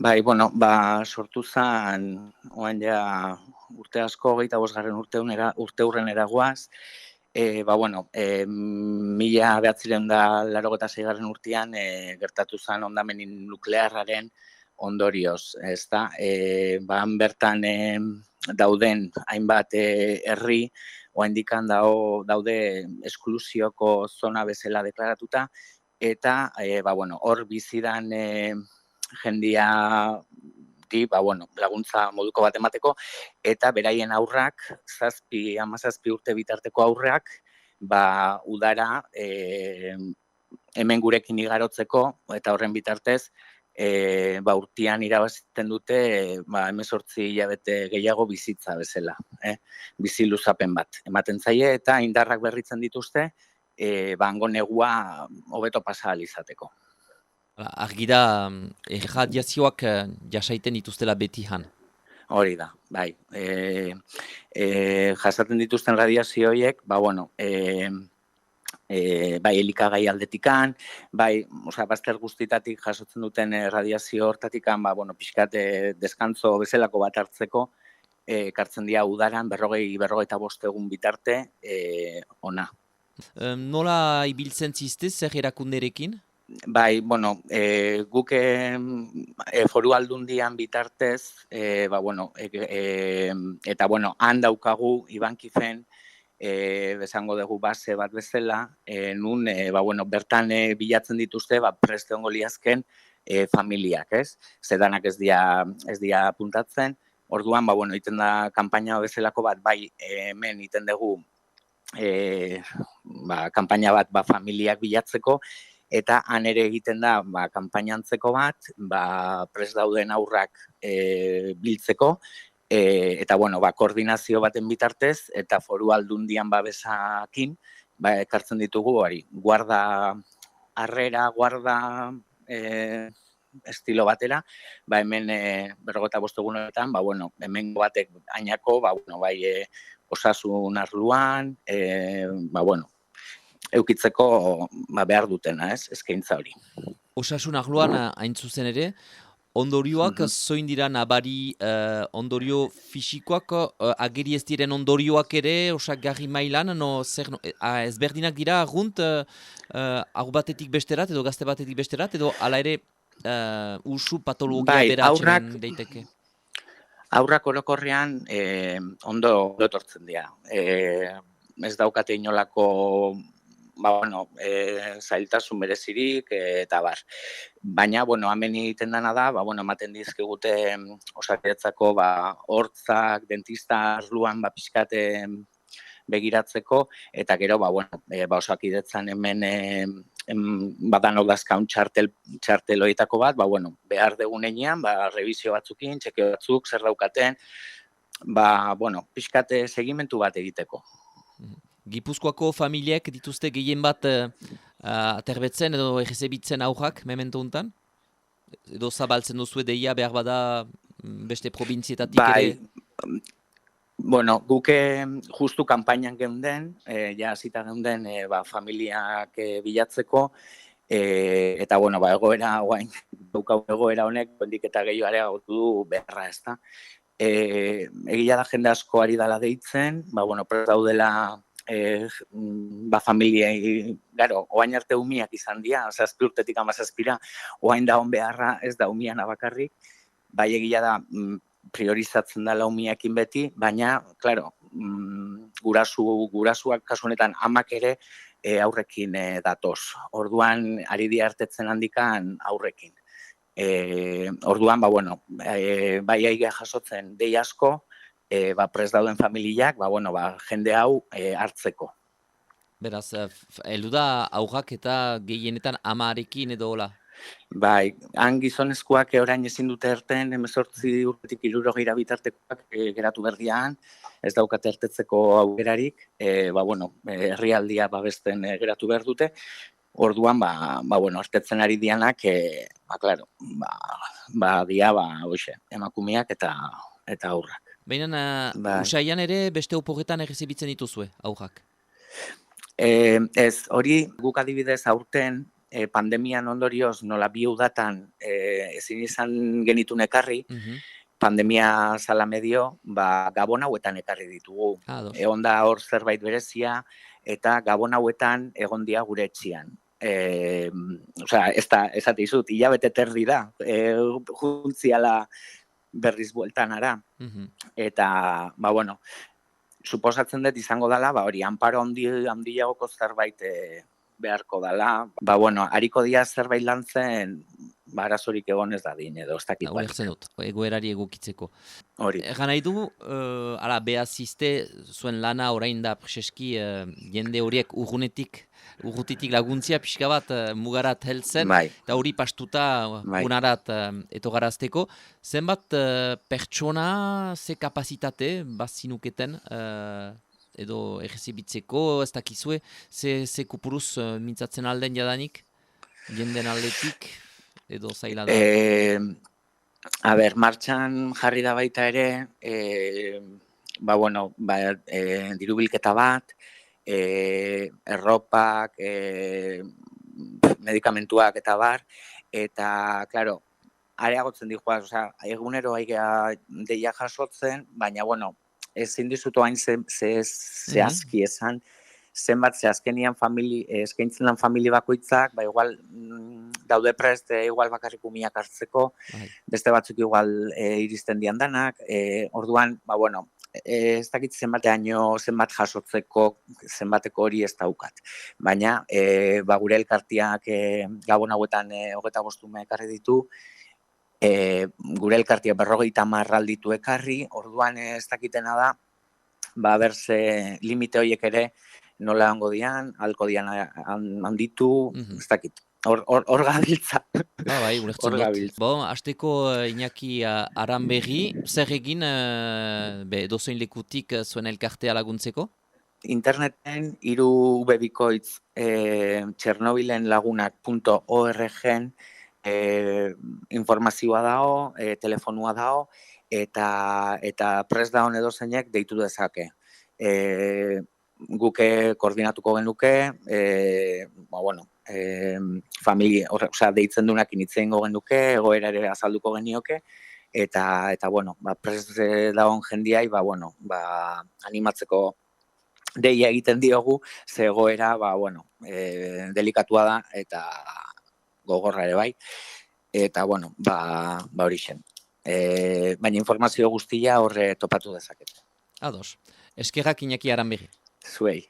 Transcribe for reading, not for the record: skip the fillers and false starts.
Bai, bueno, sortu zen, oain ja urte asko, 25. urteurrenera goaz, bueno, 1986. Urtean gertatu zen hondamendi nuklearraren ondorioz, ezta? Han bertan dauden hainbat herri, oraindikan daude esklusioko zona bezala deklaratuta, eta bueno, hor bizidan jendia laguntza moduko bat emateko, eta beraien aurrak, 17 urte bitarteko aurrak, udara hemen gurekin igarotzeko, eta horren bitartez, urtean irabazten dute 18 hilabete gehiago bizitza bezala, bizi luzapen bat ematen zaie, eta indarrak berritzen dituzte, hango negua hobeto pasa ahal izateko. Argi da, erradiazioak jasaiten dituztela beti han. Hori da, bai. Jasaten dituzten radiazio horiek, bai elikagai aldetikan, bazter guztitatik jasotzen duten radiazio hortatikan, pixkat deskantzo bezalako bat hartzeko, ekartzen dira udaran 40-45 egun bitarte ona. Nola ibiltzen zizte, zer erakunderekin? Bai, guk foru aldundian bitartez, eta han daukagu Ibankifen, esango dugu base bat bezala, nun bertan bilatzen dituzte preste ongo liazken familiak, ez? Zedanak ez dira puntatzen. Orduan, iten da kanpaina bezalako bat, bai hemen iten dugu kanpaina bat familiak bilatzeko, eta han ere egiten da kanpainantzeko bat, prest dauden aurrak biltzeko, eta koordinazio baten bitartez, eta foru aldundian babesakin, ekartzen ditugu hori, guarda estilo batera, hemen 45 egunetan, hemen batek ainako, osasun arloan, eukitzeko behar dutena, eskaintza hori. Osasun arloan hain zuzen ere, ondorioak zoin dira nabari ondorio fisikoak, ageri ez diren ondorioak ere, osagarri mailan, ezberdinak dira agunt aur batetik besterat, edo gazte batetik besterat, edo ala ere usu patologia bera atxeman daiteke? Aurrak orokorrean ondo etortzen dira. Ez daukate inolako zailtasun berezirik, eta bar. Baina, hemen egiten dana da, ematen dizkigute Osakidetzako hortzak, dentista arloan pixkate begiratzeko, eta gero, Osakidetzan hemen badanok dazkaun txartel horietako bat, behar degunean, revizio batzukin, txekeo batzuk, zer daukaten, pixkate segimentu bat egiteko. Gipuzkoako familiek dituzte gehien bat aterbetzen edo egezebitzen aurrak memento untan? Edo zabaltzen duzu deia behar bada beste probintzietatik ere? Guk justu kanpainan geunden, hasita geunden familiak bilatzeko, eta egoera egoera honek, bendik eta gehiago areagotu du beharra, ez da. Egia da jende asko ari dala deitzen, prest daudela familiei, oain arte umiak izan dira, 7 urtetik 17, oain da hon beharra ez da umian abakarrik, bai egia da priorizatzen dela umiakin beti, baina, gurasuak kasu honetan amak ere aurrekin datoz. Orduan, ari di hartetzen handikan aurrekin. Orduan, bai aiga jasotzen dei asko, prest dauden familiak, jende hau hartzeko. Beraz, heldu da aurrak eta gehienetan amarekin edo hola? Bai, han gizonezkoak orain ezin dute erten, 18 urtetik 60 bitartekoak geratu berdian, ez daukate ertetzeko aukerarik, herrialdia babesten geratu behar dute. Orduan, ertetzen ari dianak, emakumeak eta aurrak. Baina, usaian ere beste oporretan errezibitzen dituzue, aurrak? Ez, hori guk adibidez aurten, pandemian ondorioz nola bi udatan ezin izan genitun ekarri, pandemia zala medio, gabon hauetan ekarri ditugu. Egon da hor zerbait berezia, eta gabon hauetan egon dia gure etxian. Esate izut, hilabete terdi da, juntziala berriz bueltan ara. Eta, suposatzen dut izango dela, hori, anparo handiagoko zerbait beharko dela. Hariko dia zerbait lan zen, arazorik egon ez dadin, edo ez dakit. Ulertzen dut, egoerari egokitzeko. Hori. Egan nahi du, behazizte zuen lana orain da preseski jende horiek urrutitik laguntzia pixka bat mugarat heltzen, eta hori pastuta unarat etogarazteko. Zenbat pertsona, ze kapazitate bazinuketen edo errezibitzeko, ez dakizue, ze kupuruz mintzatzen alden jadanik, jenden aldetik, edo zaila da? Martxan jarri da baita ere, dirubilketa bat, erropak, medikamentuak eta bar, eta, klaro, areagotzen dihoaz, egunero aigea deia jasotzen, baina, ezin dizutu hain zehazki esan, zenbat zehazkenian eskaintzen lan famili bakoitzak, igual daude prest, igual bakarrik umiak hartzeko, beste batzuk igual iristen dian danak, orduan, ez dakit zenbat jasotzeko, zenbateko hori ez daukat. Baina, gure elkartiak gabon hauetan 25 ume ekarri ditu, gure elkartia 50 alditu ekarri, orduan ez dakitena da, berze limite horiek ere nola hango dian, halko dian handitu, ez dakit. Hor gabiltza. Ulertzen dut. Azteko Iñaki Aranberri, zer egin dozoin lekutik zuen elkartea laguntzeko? Interneten 3 webikoitz txernobilenlagunak.org informazioa dago, telefonua dago, eta prest daun edo zeinek deitu dezake. Guke koordinatuko genuke, deitzen dunak initzen genuke, egoera ere azalduko genioke, eta prest dagoen jendiai, animatzeko deia egiten diogu, ze egoera, delikatua da, eta gogorra ere bai, eta, hori zen. Baina informazio guztia horre topatu dezakete. Ados. Eskerrak Iñaki Aranberri. Zuei.